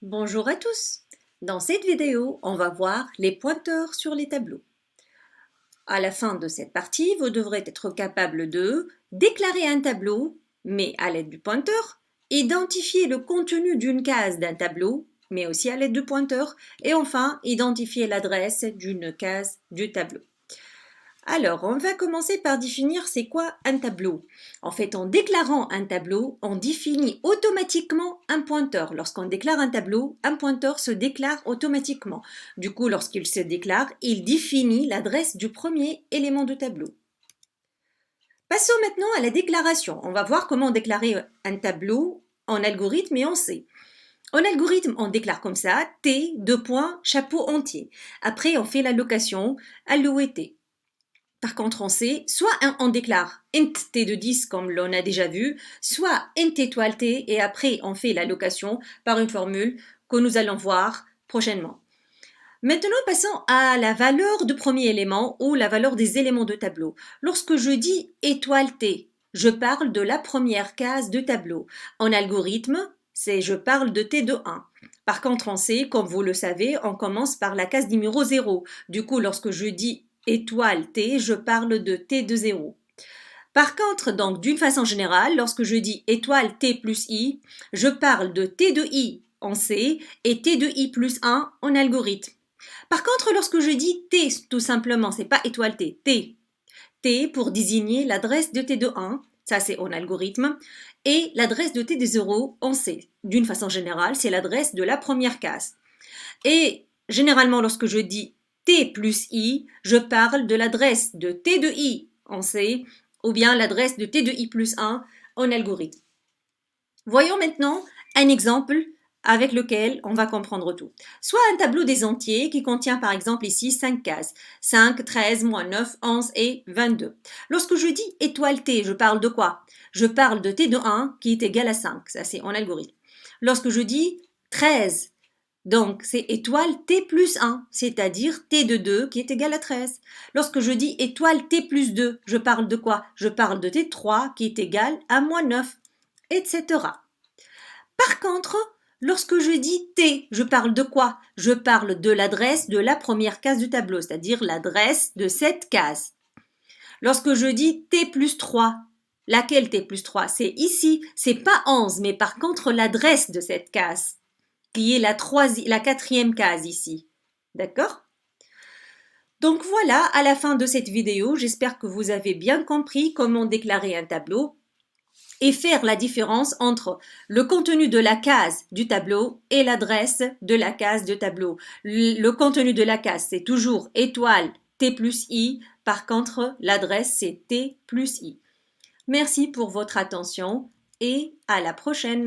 Bonjour à tous. Dans cette vidéo, on va voir les pointeurs sur les tableaux. À la fin de cette partie, vous devrez être capable de déclarer un tableau, mais à l'aide du pointeur, identifier le contenu d'une case d'un tableau, mais aussi à l'aide du pointeur, et enfin, identifier l'adresse d'une case du tableau. Alors, on va commencer par définir c'est quoi un tableau. En fait, en déclarant un tableau, on définit automatiquement un pointeur. Lorsqu'on déclare un tableau, un pointeur se déclare automatiquement. Du coup, lorsqu'il se déclare, il définit l'adresse du premier élément du tableau. Passons maintenant à la déclaration. On va voir comment déclarer un tableau en algorithme et en C. En algorithme, on déclare comme ça, T, deux points, chapeau entier. Après, on fait l'allocation, alloué T. Par contre, on sait, soit on déclare int t de 10 comme l'on a déjà vu, soit int étoile t et après on fait l'allocation par une formule que nous allons voir prochainement. Maintenant, passons à la valeur du premier élément ou la valeur des éléments de tableau. Lorsque je dis étoile t, je parle de la première case de tableau. En algorithme, je parle de t de 1. Par contre, on sait, comme vous le savez, on commence par la case numéro 0. Du coup, lorsque je dis étoile t, je parle de t de 0. Par contre, donc, d'une façon générale, lorsque je dis étoile t plus i, je parle de t de i en C et t de i plus 1 en algorithme. Par contre, lorsque je dis t, tout simplement, c'est pas étoile t, t pour désigner l'adresse de t de 1, ça c'est en algorithme, et l'adresse de t de 0 en C. D'une façon générale, c'est l'adresse de la première case. Et généralement, lorsque je dis t plus i, je parle de l'adresse de t de i en C ou bien l'adresse de t de i plus 1 en algorithme. Voyons maintenant un exemple avec lequel on va comprendre tout. Soit un tableau des entiers qui contient par exemple ici 5 cases. 5, 13, moins 9, 11 et 22. Lorsque je dis étoile t, je parle de quoi? Je parle de t de 1 qui est égal à 5. Ça c'est en algorithme. Lorsque je dis 13, donc, c'est étoile t plus 1, c'est-à-dire t de 2 qui est égal à 13. Lorsque je dis étoile t plus 2, je parle de quoi? Je parle de t3 qui est égal à moins 9, etc. Par contre, lorsque je dis t, je parle de quoi? Je parle de l'adresse de la première case du tableau, c'est-à-dire l'adresse de cette case. Lorsque je dis t plus 3, laquelle t plus 3? C'est ici, c'est pas 11, mais par contre l'adresse de cette case qui est la quatrième case ici. D'accord? Donc voilà, à la fin de cette vidéo, j'espère que vous avez bien compris comment déclarer un tableau et faire la différence entre le contenu de la case du tableau et l'adresse de la case du tableau. Le contenu de la case, c'est toujours étoile t plus i. Par contre, l'adresse, c'est t plus i. Merci pour votre attention et à la prochaine.